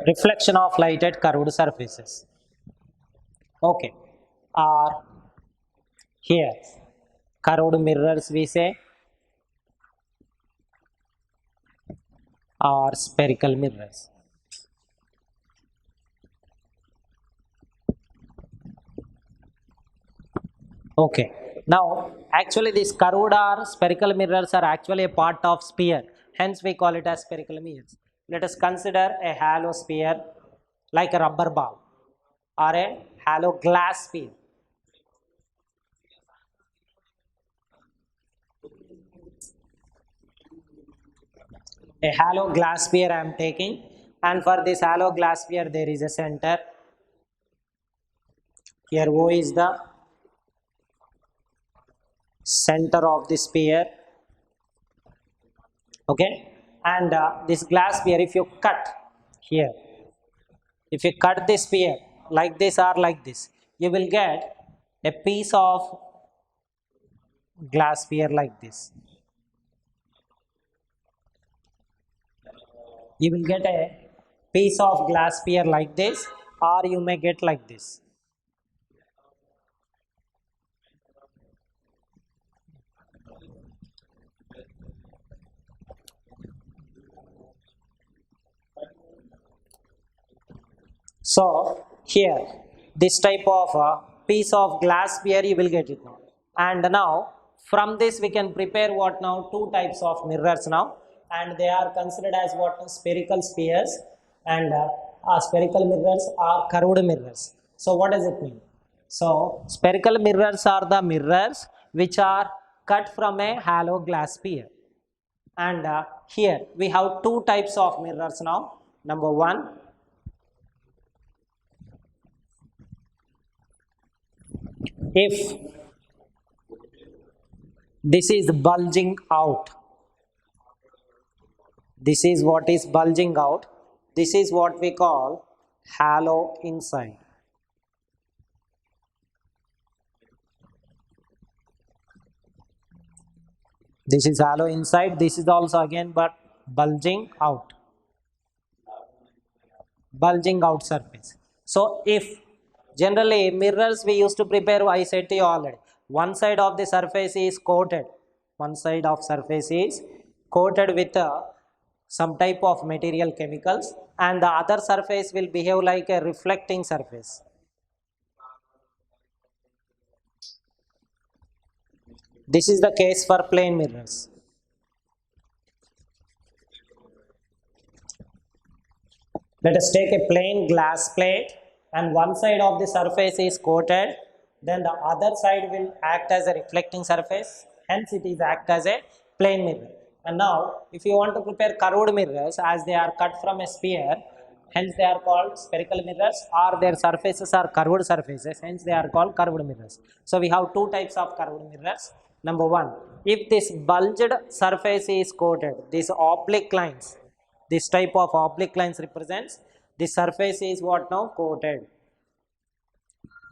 reflection of light at curved surfaces. Okay, or here curved mirrors we say, or spherical mirrors. Okay, now actually these curved or spherical mirrors are actually a part of sphere, hence we call it as spherical mirrors. Let us consider a hollow sphere like a rubber ball or a hollow glass sphere. A hollow glass sphere I am taking, and for this hollow glass sphere there is a center. Here O is the center of the sphere. Okay, and this glass sphere, if you cut here, if you cut this sphere like this or like this, you will get a piece of glass sphere like this. You will get a piece of glass sphere like this, or you may get like this. So here this type of piece of glass sphere you will get it now. And now from this we can prepare what now, two types of mirrors now, and they are considered as what, spherical spheres, and spherical mirrors are curved mirrors. So what does it mean? So spherical mirrors are the mirrors which are cut from a hollow glass sphere. And here we have two types of mirrors now. Number one, if this is bulging out, this is what is bulging out, this is what we call hollow inside. This is hollow inside, this is also again but bulging out, bulging out surface. So if generally mirrors we used to prepare, I said to you already, one side of the surface is coated, one side of surface is coated with some type of material chemicals, and the other surface will behave like a reflecting surface. This is the case for plane mirrors. Let us take a plain glass plate, and one side of the surface is coated, then the other side will act as a reflecting surface, hence it is act as a plane mirror. And now if you want to prepare curved mirrors, as they are cut from a sphere, hence they are called spherical mirrors, or their surfaces are curved surfaces, hence they are called curved mirrors. So we have two types of curved mirrors. Number one, if this bulged surface is coated, these oblique lines, this type of oblique lines represents the surface is what now, coated.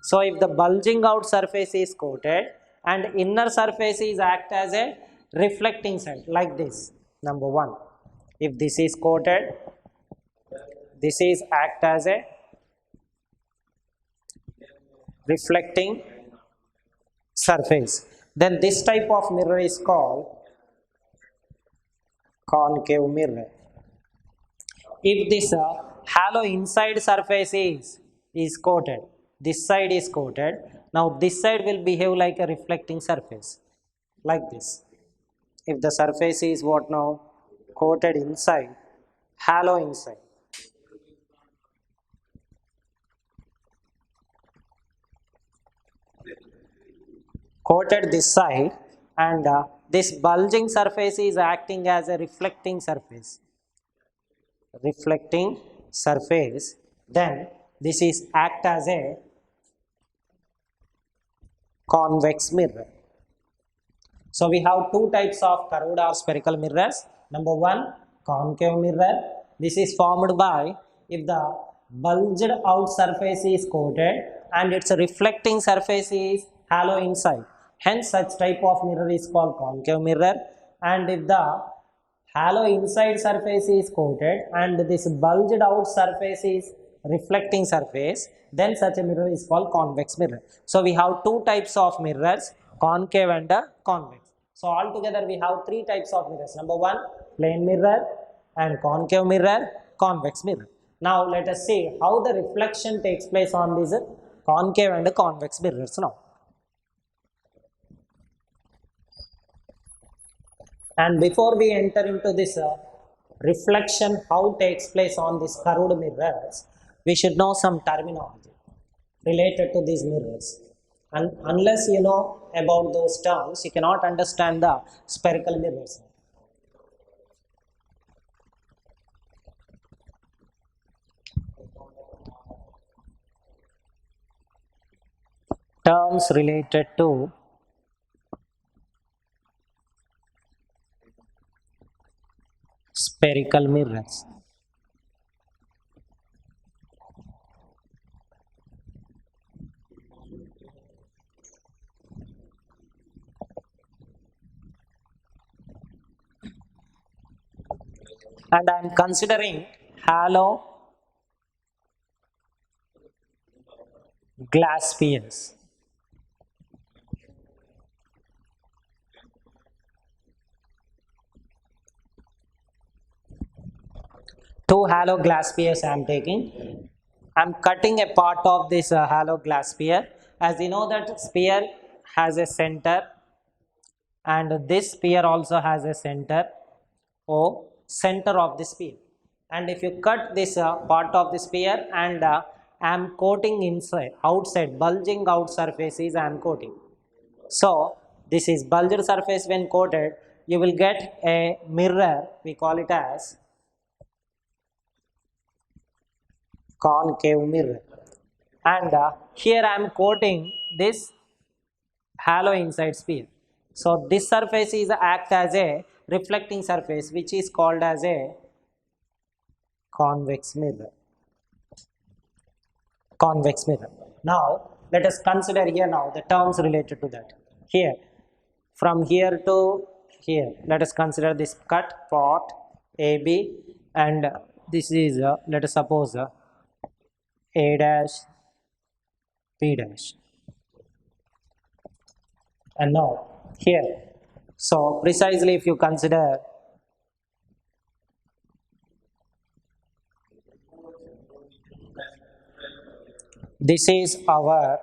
So if the bulging out surface is coated and inner surface is act as a reflecting side like this. Number one, if this is coated, this is act as a reflecting surface, then this type of mirror is called concave mirror. If this hollow inside surface is coated, this side is coated, now this side will behave like a reflecting surface like this. If the surface is what now, coated inside, hollow inside, coated this side, and this bulging surface is acting as a reflecting surface, then this is act as a convex mirror. So we have two types of curved or spherical mirrors. Number one, concave mirror. This is formed by if the bulged out surface is coated and its reflecting surface is hollow inside, hence such type of mirror is called concave mirror. And if the Halo inside surface is coated and this bulged out surface is reflecting surface, then such a mirror is called convex mirror. So we have two types of mirrors, concave and convex. So altogether we have three types of mirrors. Number one, plane mirror, and concave mirror, convex mirror. Now let us see how the reflection takes place on these concave and convex mirrors now. And before we enter into this reflection, how takes place on these curved mirrors, we should know some terminology related to these mirrors. And unless you know about those terms, you cannot understand the spherical mirrors. Terms related to spherical mirrors. And I am considering halo glass spheres. Two halo glass spheres I am taking. I am cutting a part of this halo glass sphere. As you know that sphere has a center and this sphere also has a center O, center of the sphere. And if you cut this part of the sphere and I am coating inside, outside, bulging out surfaces I am coating. So this is bulged surface. When coated, you will get a mirror, we call it as concave mirror. And here I am coating this halo inside sphere. So this surface is act as a reflecting surface which is called as a convex mirror. Convex mirror. Now let us consider here now the terms related to that. Here, from here to here, let us consider this cut part AB, and this is let us suppose A dash B dash. And now here, so precisely if you consider this is our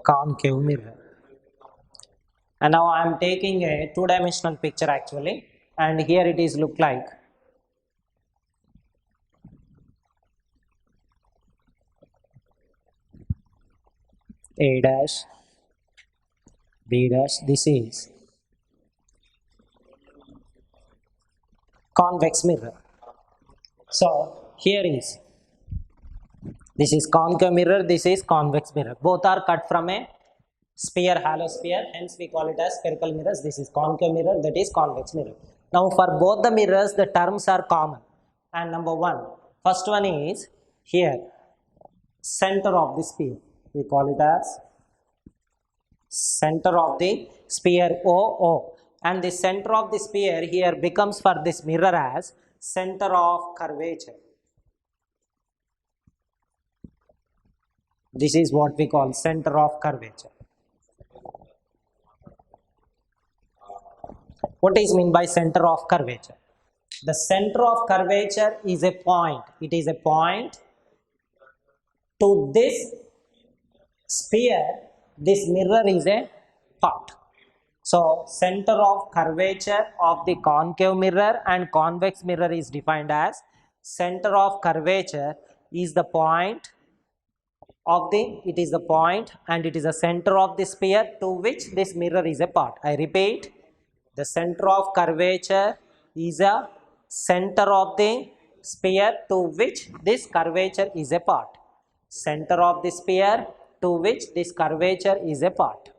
concave mirror, and now I am taking a two-dimensional picture actually, and here it is look like A dash B dash. This is convex mirror. So here is, this is concave mirror, this is convex mirror. Both are cut from a sphere, halo sphere, hence we call it as spherical mirrors. This is concave mirror, that is convex mirror. Now for both the mirrors, the terms are common. And number one, first one is here, center of the sphere. We call it as center of the sphere OO. And the center of the sphere here becomes for this mirror as center of curvature. This is what we call center of curvature. What is meant by center of curvature? The center of curvature is a point. It is a point to this sphere. This mirror is a part. So center of curvature of the concave mirror and convex mirror is defined as center of curvature is the point of the, it is the point and it is the center of the sphere to which this mirror is a part. I repeat, the center of curvature is a center of the sphere to which this curvature is a part. Center of the sphere to which this curvature is a part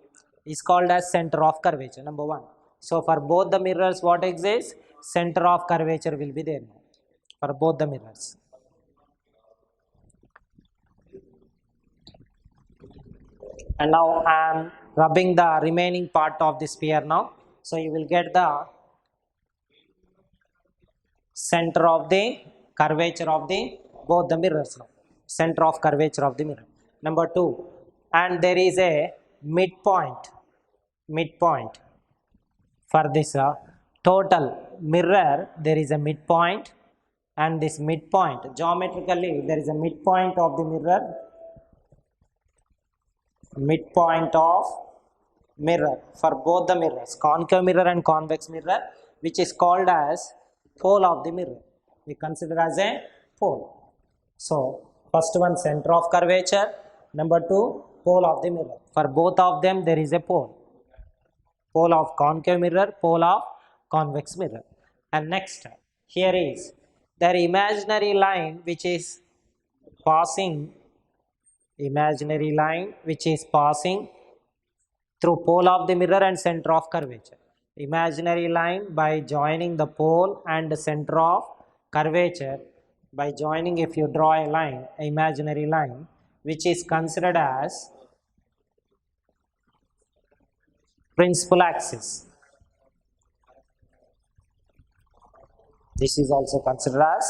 is called as center of curvature, number one. So for both the mirrors, what exists? Center of curvature will be there for both the mirrors. And now I am rubbing the remaining part of the sphere now. So you will get the center of the curvature of the both the mirrors now. Center of curvature of the mirror. Number 2, and there is a midpoint for this total mirror. There is a midpoint, and this midpoint geometrically there is a midpoint of the mirror, midpoint of mirror for both the mirrors, concave mirror and convex mirror, which is called as pole of the mirror. We consider as a pole. So first one, center of curvature. Number 2, pole of the mirror. For both of them there is a pole. Pole of concave mirror, pole of convex mirror. And next, here is their imaginary line which is passing, through pole of the mirror and center of curvature. Imaginary line by joining the pole and the center of curvature, by joining, if you draw a line, imaginary line, which is considered as principal axis. This is also considered as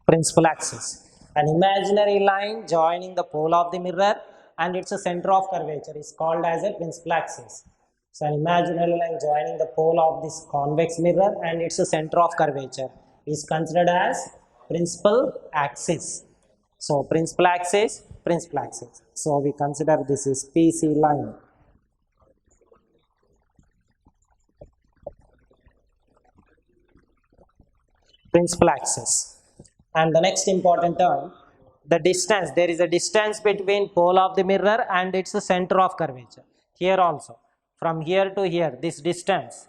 principal axis. An imaginary line joining the pole of the mirror and its center of curvature is called as a principal axis. So an imaginary line joining the pole of this convex mirror and its center of curvature is considered as principal axis. So principal axis. So we consider this is PC line. Principal axis. And the next important term, the distance. There is a distance between pole of the mirror and its center of curvature. Here also, from here to here, this distance,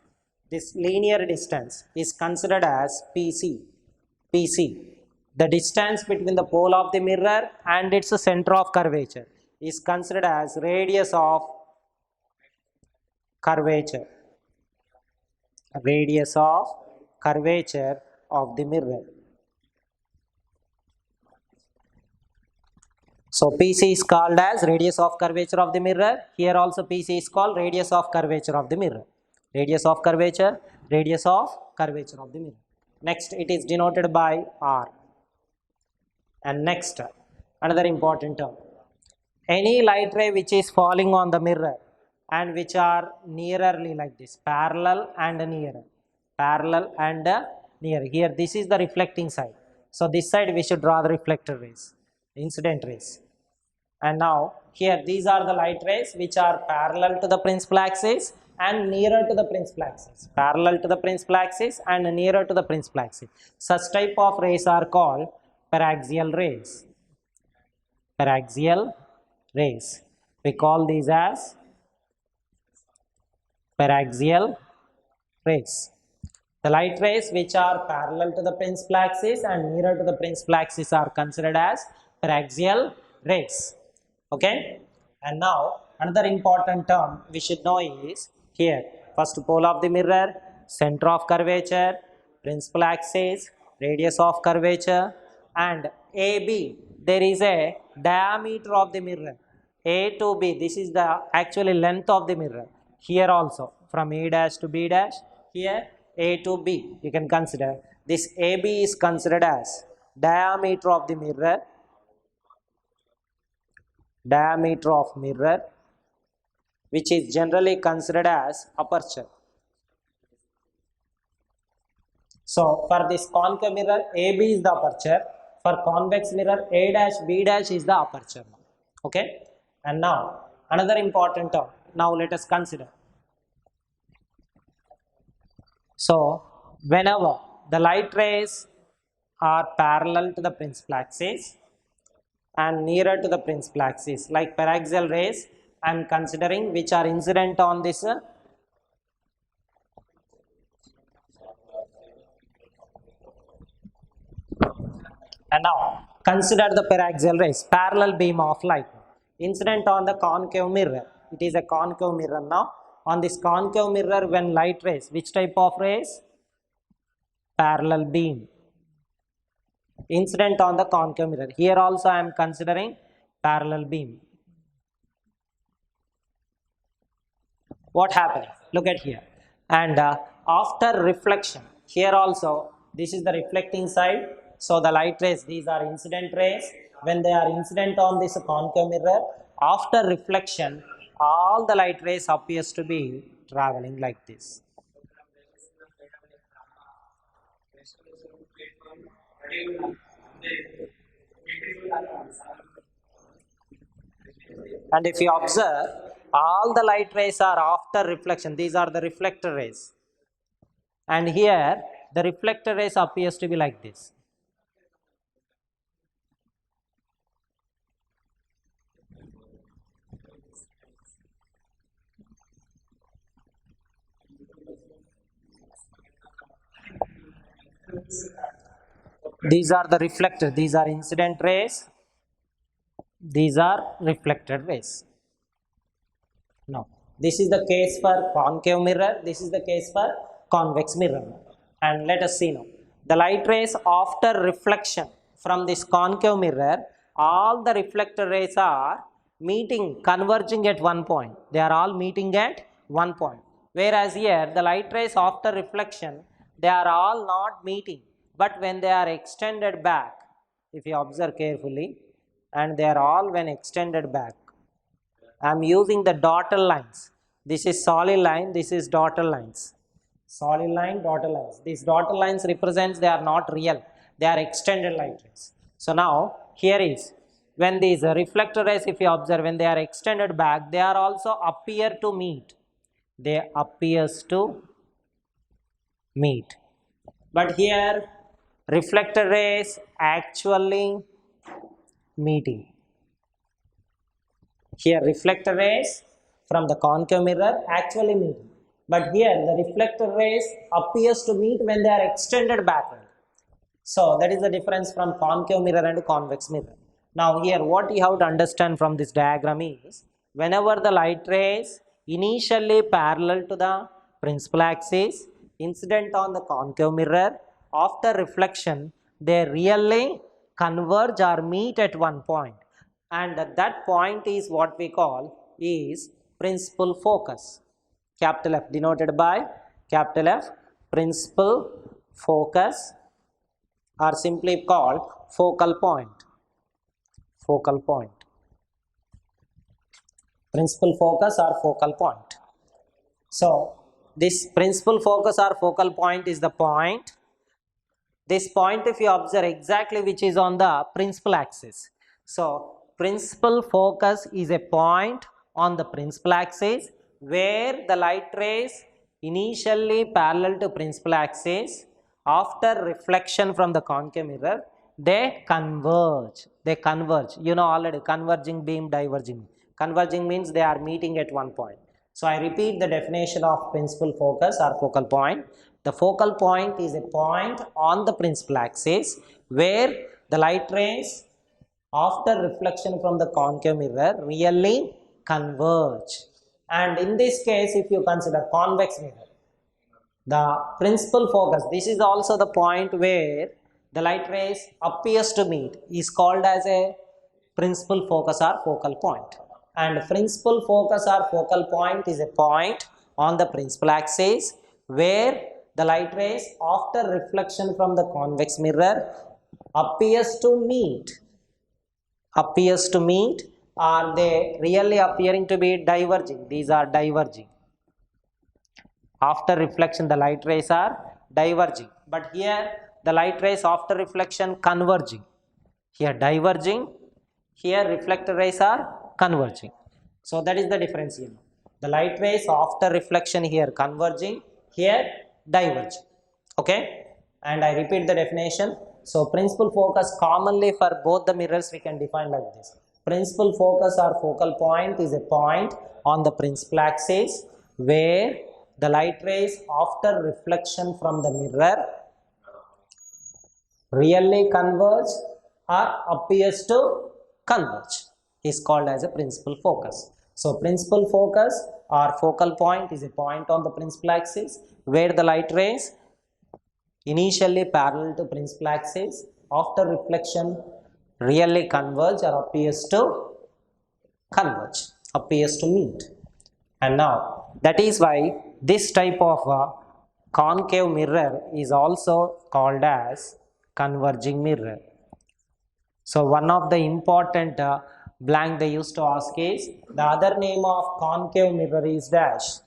this linear distance is considered as PC. The distance between the pole of the mirror and its center of curvature is considered as radius of curvature. Radius of curvature of the mirror. So PC is called as radius of curvature of the mirror. Here also PC is called radius of curvature of the mirror. Radius of curvature of the mirror. Next, it is denoted by R. And next, another important term. Any light ray which is falling on the mirror and which are nearly like this, parallel and nearer. Here, this is the reflecting side. So this side we should draw the reflector rays, incident rays. And now here these are the light rays which are parallel to the principal axis and nearer to the principal axis. Parallel to the principal axis and nearer to the principal axis. Such type of rays are called paraxial rays. We call these as paraxial rays. The light rays which are parallel to the principal axis and nearer to the principal axis are considered as paraxial rays. Okay. And now another important term we should know is here, first pole of the mirror, center of curvature, principal axis, radius of curvature, and AB. There is a diameter of the mirror, A to B. This is the actually length of the mirror. Here also, from A dash to B dash, here A to B. You can consider this AB is considered as diameter of the mirror. Which is generally considered as aperture. So for this concave mirror, AB is the aperture. For convex mirror, A dash B dash is the aperture. Okay. And now another important term. Now let us consider. So whenever the light rays are parallel to the principal axis and nearer to the principal axis, like paraxial rays I am considering, which are incident on this and now consider the paraxial rays, parallel beam of light incident on the concave mirror. It is a concave mirror. Now on this concave mirror, when light rays, which type of rays? Parallel beam incident on the concave mirror. Here also I am considering parallel beam. what happened? Look at here. And after reflection, here also this is the reflecting side. So the light rays, these are incident rays. When they are incident on this concave mirror, after reflection, all the light rays appears to be traveling like this. And if you observe, all the light rays are after reflection. These are the reflector rays. And here, the reflector rays appears to be like this. These are the reflector. These are incident rays. These are reflected rays. Now, this is the case for concave mirror. This is the case for convex mirror. And let us see now. The light rays after reflection from this concave mirror, all the reflector rays are meeting, converging at one point. They are all meeting at one point. Whereas here, the light rays after reflection, they are all not meeting. But when they are extended back, if you observe carefully, and they are all when extended back, I am using the dotted lines. This is solid line, this is dotted lines. Solid line, dotted lines. These dotted lines represents they are not real. They are extended light rays. So now, here is, when these reflector rays, if you observe, when they are extended back, they are also appear to meet. They appears to meet. But here, reflector rays actually meeting. Here reflector rays from the concave mirror actually meet. But here the reflector rays appears to meet when they are extended backward. So that is the difference from concave mirror and convex mirror. Now here what you have to understand from this diagram is, whenever the light rays initially parallel to the principal axis, incident on the concave mirror, after reflection they really converge or meet at one point, and that point is what we call is principal focus. Capital F, denoted by capital F, principal focus, are simply called focal point. Focal point. Principal focus or focal point. So this principal focus or focal point is the point. This point, if you observe exactly, which is on the principal axis. So principal focus is a point on the principal axis where the light rays initially parallel to principal axis, after reflection from the concave mirror, they converge. They converge. You know already, converging beam, diverging. Converging means they are meeting at one point. So I repeat the definition of principal focus or focal point. The focal point is a point on the principal axis where the light rays after reflection from the concave mirror really converge. And in this case, if you consider convex mirror, the principal focus, this is also the point where the light rays appears to meet, is called as a principal focus or focal point. And principal focus or focal point is a point on the principal axis where the light rays after reflection from the convex mirror appears to meet. Appears to meet, are they really appearing to be diverging? These are diverging. After reflection the light rays are diverging, but here the light rays after reflection converging. Here diverging, here reflector rays are converging. So that is the difference here. The light rays after reflection here converging, here diverging. Okay, and I repeat the definition. So principal focus, commonly for both the mirrors we can define like this. Principal focus or focal point is a point on the principal axis where the light rays after reflection from the mirror really converge or appears to converge, is called as a principal focus. So principal focus or focal point is a point on the principal axis where the light rays initially parallel to principal axis, after reflection really converge or appears to converge, appears to meet. And now that is why this type of concave mirror is also called as converging mirror. So one of the important blank they used to ask is the other name of concave mirror is dash.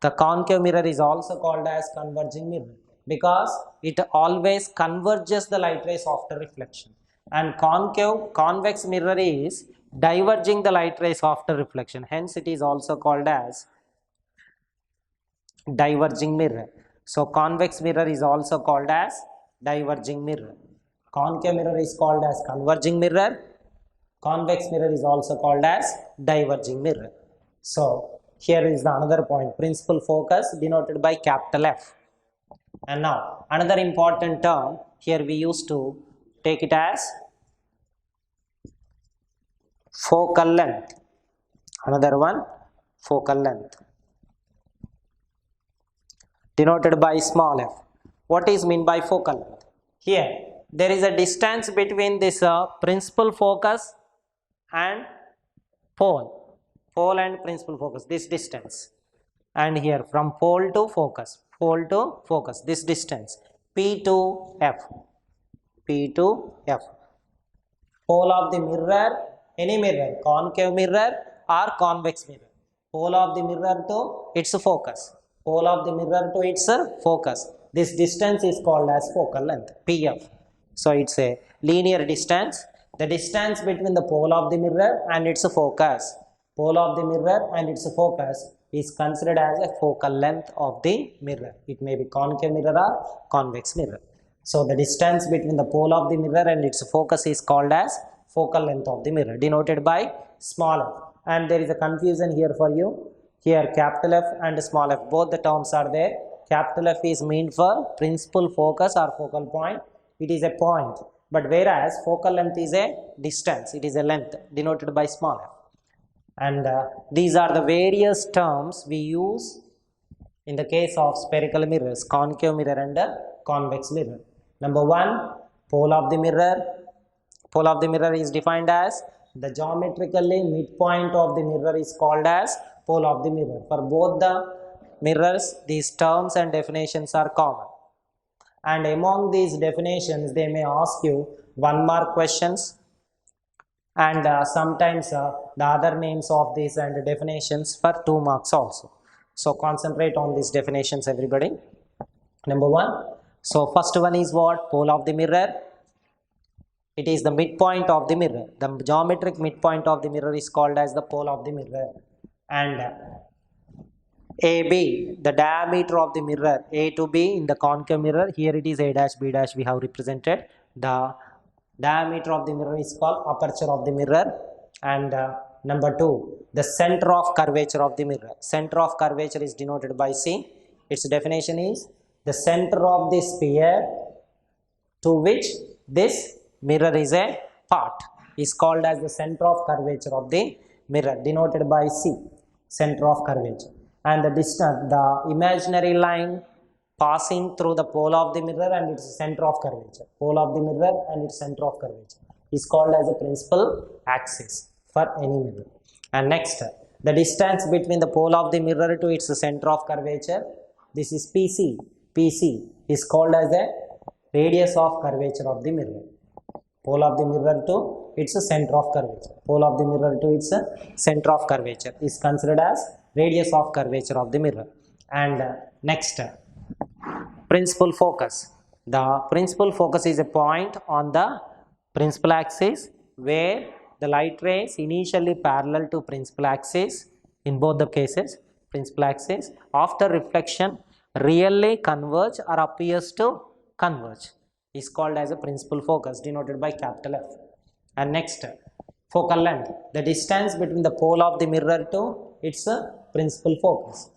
The concave mirror is also called as converging mirror because it always converges the light rays after reflection, and convex mirror is diverging the light rays after reflection, hence it is also called as diverging mirror. So convex mirror is also called as diverging mirror. Concave mirror is called as converging mirror. Convex mirror is also called as diverging mirror. So here is the another point, principal focus denoted by capital F. And now another important term here we used to take it as focal length. Another one, focal length, denoted by small f. What is meant by focal length? Here there is a distance between this principal focus and pole and principal focus, this distance, and here from pole to focus, this distance P to F, pole of the mirror, any mirror, concave mirror or convex mirror, pole of the mirror to its focus, this distance is called as focal length, PF. So it's a linear distance, the distance between the pole of the mirror and its focus, is considered as a focal length of the mirror. It may be concave mirror or convex mirror. So the distance between the pole of the mirror and its focus is called as focal length of the mirror, denoted by small f. And there is a confusion here for you. Here capital F and small f, both the terms are there. Capital F is meant for principal focus or focal point. It is a point. But whereas focal length is a distance, it is a length, denoted by small f. And these are the various terms we use in the case of spherical mirrors, concave mirror and convex mirror. Number one, pole of the mirror. Pole of the mirror is defined as the geometrically midpoint of the mirror is called as pole of the mirror. For both the mirrors, these terms and definitions are common. And among these definitions, they may ask you 1 mark questions, and sometimes the other names of these and definitions for 2 marks also. So concentrate on these definitions, everybody. Number one, so first one is what? Pole of the mirror. It is the midpoint of the mirror. The geometric midpoint of the mirror is called as the pole of the mirror. And AB, the diameter of the mirror, A to B in the concave mirror, here it is A dash, B dash we have represented. The diameter of the mirror is called aperture of the mirror. And number two, the center of curvature of the mirror. Center of curvature is denoted by C. Its definition is the center of the sphere to which this mirror is a part is called as the center of curvature of the mirror, denoted by C, center of curvature. And the distance, the imaginary line passing through the pole of the mirror and its center of curvature, is called as a principal axis for any mirror. And next, the distance between the pole of the mirror to its center of curvature, this is PC. PC is called as a radius of curvature of the mirror. Pole of the mirror to its center of curvature. Is considered as radius of curvature of the mirror. And next, principal focus. The principal focus is a point on the principal axis where the light rays initially parallel to principal axis, in both the cases principal axis, after reflection really converge or appears to converge, is called as a principal focus, denoted by capital F. And next, focal length, the distance between the pole of the mirror to its principal focus.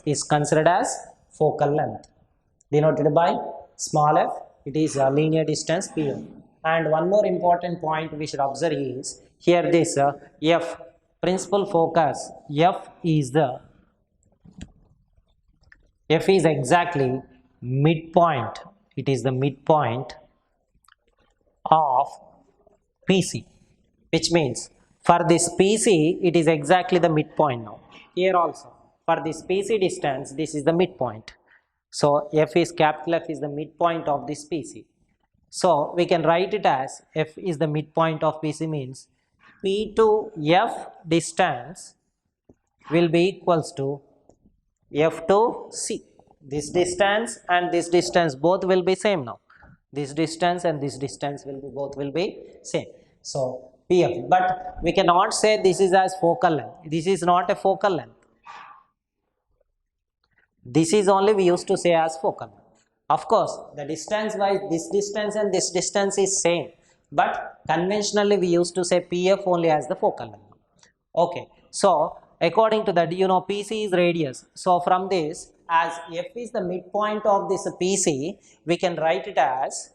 Is considered as focal length, denoted by small f. It is a linear distance P. And one more important point we should observe is here this F, principal focus, F is exactly midpoint. It is the midpoint of PC, which means For this PC, it is exactly the midpoint now. Here also, for this PC distance, this is the midpoint. So F is capital F is the midpoint of this PC. So we can write it as F is the midpoint of PC means P to F distance will be equals to F to C. This distance and this distance both will be same now. This distance and this distance will be both will be same. So PF, but we cannot say this is as focal length. This is not a focal length. This is only we used to say as focal length. Of course, the distance wise this distance and this distance is same, but conventionally we used to say PF only as the focal length. Okay, so according to that, you know, PC is radius. So from this, as F is the midpoint of this PC, we can write it as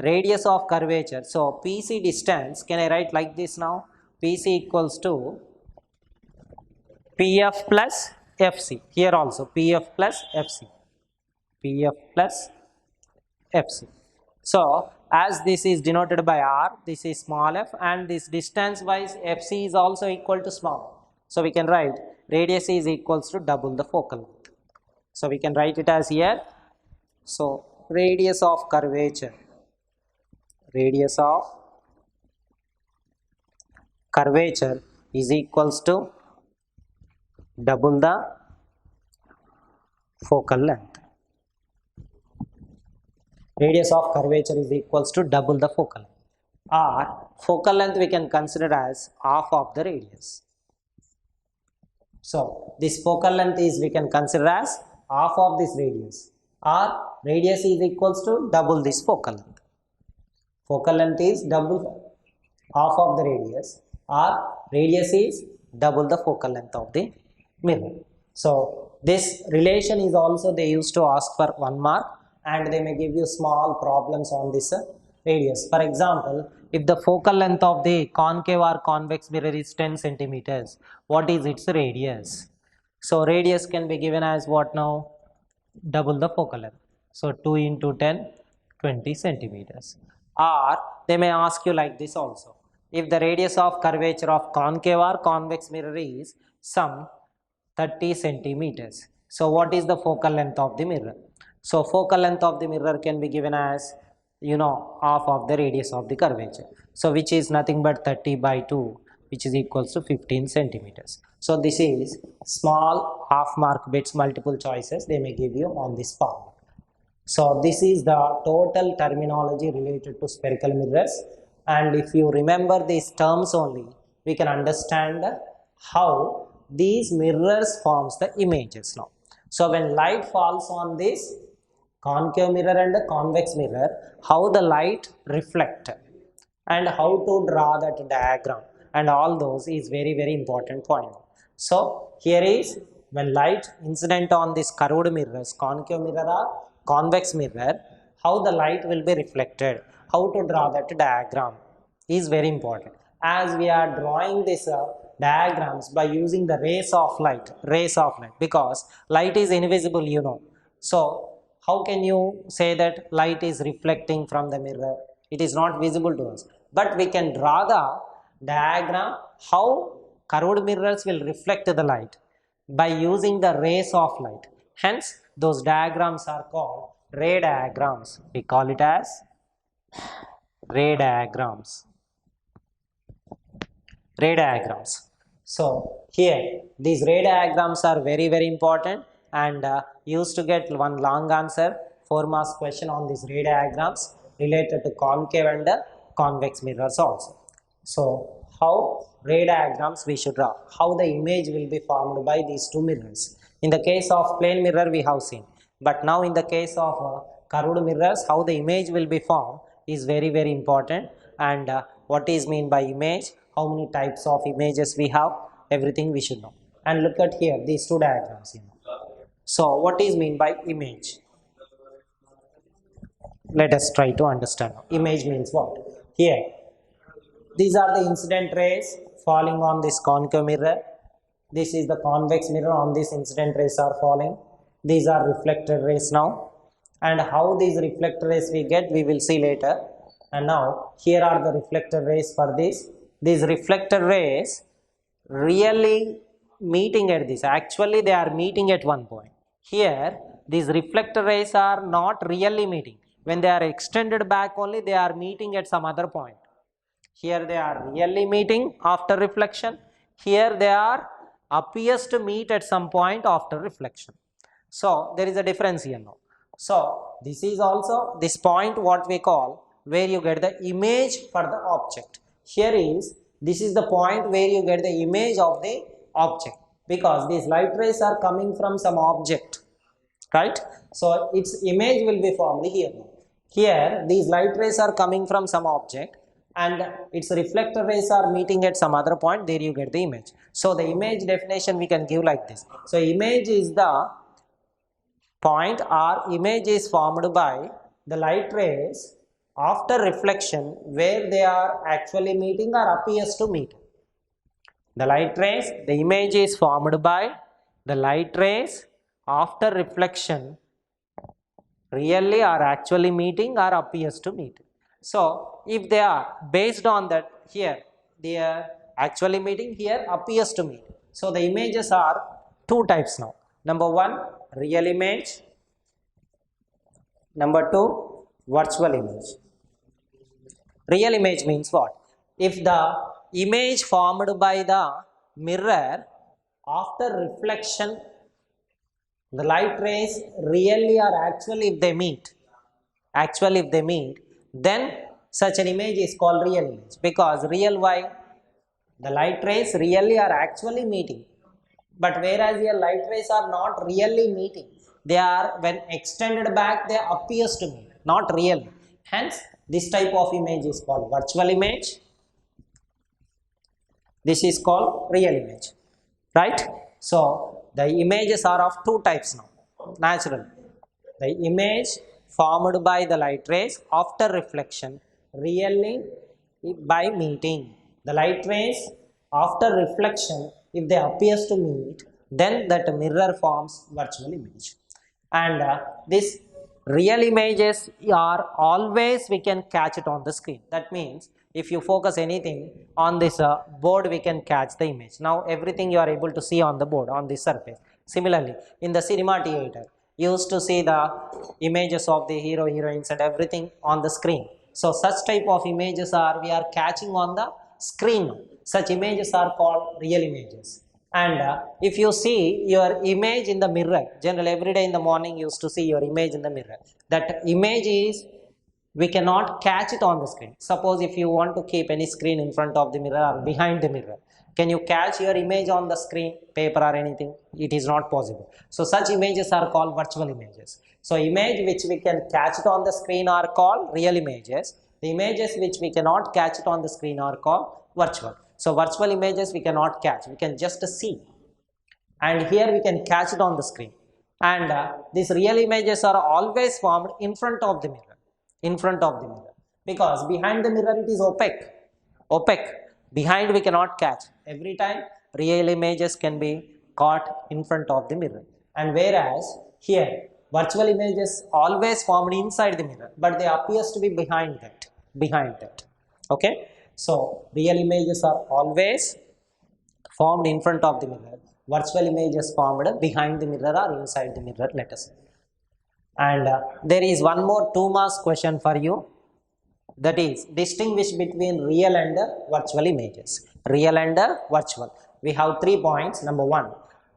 radius of curvature. So PC distance, can I write like this now? PC equals to PF plus FC. Here also PF plus FC. PF plus FC. So as this is denoted by R, this is small f, and this distance wise FC is also equal to small. So we can write radius is equals to double the focal length. So we can write it as here. So radius of curvature is equals to double the focal length. Radius of curvature is equals to double the focal length. Or focal length we can consider as half of the radius. So this focal length is we can consider as half of this radius, or radius is equals to double this focal length. Focal length is double half of the radius, or radius is double the focal length of the mirror. So this relation is also they used to ask for 1 mark, and they may give you small problems on this radius. For example, if the focal length of the concave or convex mirror is 10 centimeters, what is its radius? So radius can be given as what now? Double the focal length. So 2 into 10, 20 centimeters. Or they may ask you like this also. If the radius of curvature of concave or convex mirror is some 30 centimeters. So what is the focal length of the mirror? So focal length of the mirror can be given as, you know, half of the radius of the curvature. So which is nothing but 30 by 2, which is equals to 15 centimeters. So this is small half mark bits, multiple choices they may give you on this formula. So this is the total terminology related to spherical mirrors, and if you remember these terms only, we can understand how these mirrors forms the images now. So when light falls on this concave mirror and the convex mirror, how the light reflect and how to draw that diagram and all those is very important point. So here is when light incident on this curved mirrors, concave mirror or convex mirror, how the light will be reflected, how to draw that diagram is very important. As we are drawing this diagrams by using the rays of light, because light is invisible, you know. So how can you say that light is reflecting from the mirror? It is not visible to us, but we can draw the diagram how curved mirrors will reflect the light by using the rays of light. Hence those diagrams are called ray diagrams. We call it as ray diagrams. So here these ray diagrams are very important, and used to get one long answer 4 marks question on these ray diagrams related to concave and convex mirrors also. So how ray diagrams we should draw, how the image will be formed by these two mirrors. In the case of plane mirror we have seen, but now in the case of curved mirrors, how the image will be formed is very important, and what is mean by image, how many types of images we have, everything we should know. And look at here these two diagrams, you know. So what is mean by image? Let us try to understand. Image means what? Here these are the incident rays falling on this concave mirror. This is the convex mirror, on this incident rays are falling. These are reflected rays now, and how these reflected rays we get we will see later. And now here are the reflected rays for this. these reflected rays really meeting at this, actually they are meeting at one point. Here these reflected rays are not really meeting. When they are extended back only, they are meeting at some other point. Here they are really meeting after reflection. Here they are appears to meet at some point after reflection. So there is a difference here now. So this is also this point what we call where you get the image for the object. Here is, this is the point where you get the image of the object, because these light rays are coming from some object, right? So its image will be formed here. Here these light rays are coming from some object and its reflector rays are meeting at some other point, there you get the image. So the image definition we can give like this. So image is the point or image is formed by the light rays after reflection where they are actually meeting or appears to meet. The light rays, the image is formed by the light rays after reflection really are actually meeting or appears to meet. So if they are based on that, here they are actually meeting, here appears to meet. So the images are two types now. Number one, real image. Number two, virtual image. Real image means what? If the image formed by the mirror after reflection, the light rays really are actually if they meet, then such an image is called real image. Because real, why? The light rays really are actually meeting, but whereas here light rays are not really meeting, they are, when extended back, they appears to meet, not really. Hence this type of image is called virtual image. This is called real image, right? So the images are of two types now. Naturally, the image formed by the light rays after reflection really by meeting. The light rays after reflection, if they appears to meet, then that mirror forms virtual image. And this real images are always we can catch it on the screen. That means if you focus anything on this board, we can catch the image. Now everything you are able to see on the board, on the surface. Similarly, in the cinema theater, you used to see the images of the hero, heroines and everything on the screen. So such type of images are we are catching on the screen. Such images are called real images. And if you see your image in the mirror, generally every day in the morning you used to see your image in the mirror. That image is, we cannot catch it on the screen. Suppose if you want to keep any screen in front of the mirror or behind the mirror, can you catch your image on the screen, paper or anything? It is not possible. So such images are called virtual images. So image which we can catch it on the screen are called real images. The images which we cannot catch it on the screen are called virtual. So virtual images we cannot catch, we can just see. And here we can catch it on the screen. And these real images are always formed in front of the mirror. In front of the mirror. Because behind the mirror it is opaque. Opaque. Behind we cannot catch. Every time real images can be caught in front of the mirror. And whereas here virtual images always formed inside the mirror, but they appears to be behind that. Behind that. Okay. So real images are always formed in front of the mirror. Virtual images formed behind the mirror or inside the mirror, let us say. And there is one more 2 marks question for you. That is, distinguish between real and virtual images. Real and virtual. We have 3 points. Number 1,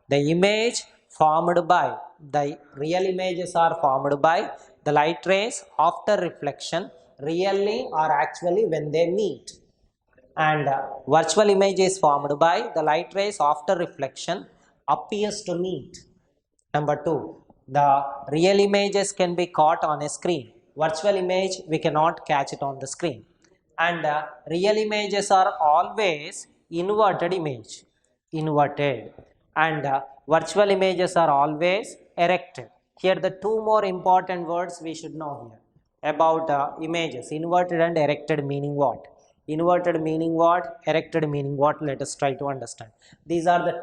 the image formed by, the real images are formed by the light rays after reflection, really or actually when they meet. And virtual image is formed by the light rays after reflection, appears to meet. Number 2, the real images can be caught on a screen. Virtual image we cannot catch it on the screen. And real images are always inverted image, inverted. And virtual images are always erected. Here the 2 more important words we should know here about images. Inverted and erected meaning what? Inverted meaning what? Erected meaning what? Let us try to understand. These are the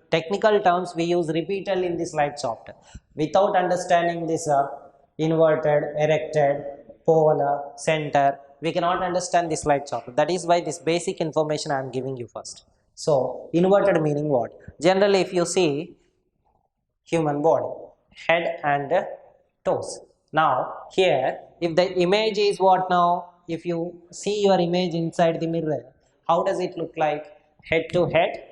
technical terms we use repeatedly in this slide software. Without understanding this inverted, erected, pole, center, we cannot understand the slide chart. That is why this basic information I am giving you first. So inverted meaning what? Generally if you see human body, head and toes. Now here if the image is what now, if you see your image inside the mirror, how does it look like? Head to head,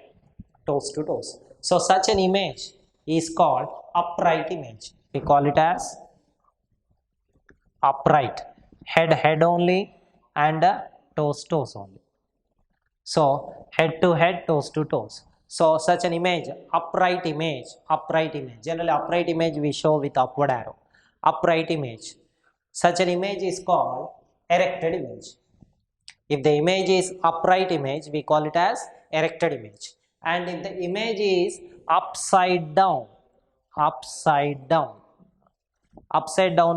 toes to toes. So such an image is called upright image. We call it as upright. Head only and toes only. So head to head, toes to toes. So such an image, upright image. Generally upright image we show with upward arrow. Upright image. Such an image is called erected image. If the image is upright image, we call it as erected image. And if the image is upside down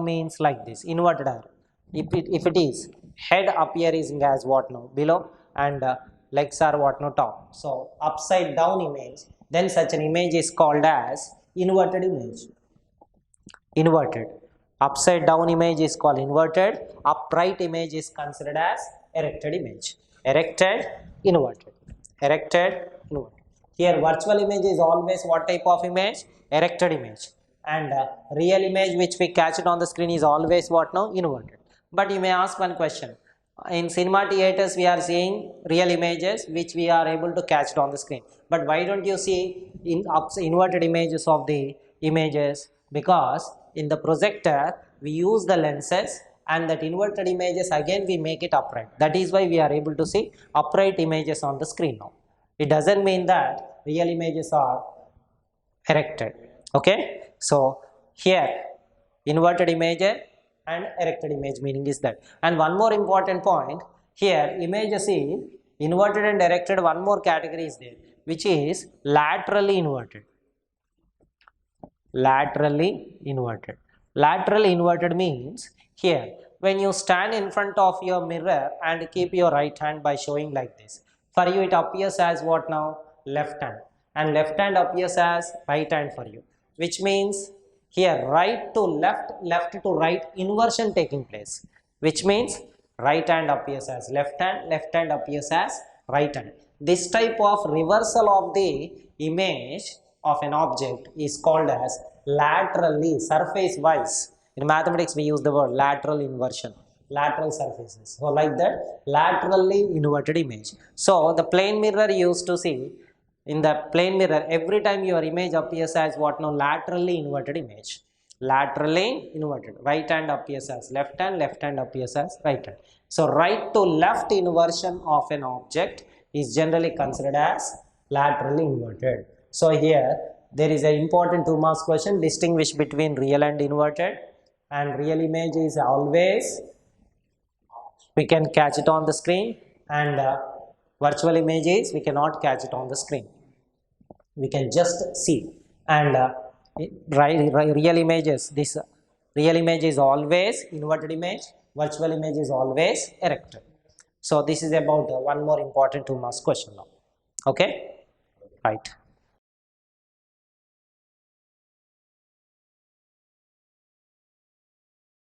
means like this, inverted arrow. If it is head appearing as what now, below, and legs are what now, top. So upside down image, then such an image is called as inverted image. Inverted. Upside down image is called inverted. Upright image is considered as erected image. Erected, inverted. Erected, inverted. Here virtual image is always what type of image? Erected image. And real image which we catch it on the screen is always what now? Inverted. But you may ask one question. In cinema theaters we are seeing real images which we are able to catch it on the screen. But why don't you see inverted images of the images? Because in the projector we use the lenses and that inverted images again we make it upright. That is why we are able to see upright images on the screen now. It doesn't mean that real images are erected. Okay, so here inverted image and erected image meaning is that. And one more important point, here images is inverted and erected, one more category is there which is laterally inverted. Laterally inverted. Laterally inverted means here when you stand in front of your mirror and keep your right hand by showing like this, for you it appears as what now? Left hand, and left hand appears as right hand for you, which means here right to left, left to right inversion taking place, which means right hand appears as left hand appears as right hand. This type of reversal of the image of an object is called as laterally, surface wise. In mathematics we use the word lateral inversion, lateral surfaces. So like that, laterally inverted image. So the plane mirror you used to see, in the plane mirror every time your image appears as what now? Laterally inverted image. Laterally inverted. Right hand appears as left hand appears as right hand. So right to left inversion of an object is generally considered as laterally inverted. So here there is an important 2 marks question, distinguish between real and inverted. And real image is always we can catch it on the screen, and virtual images we cannot catch it on the screen, we can just see. And real images, this real image is always inverted image, virtual image is always erected. So this is about one more important 2 marks question now. Okay, right.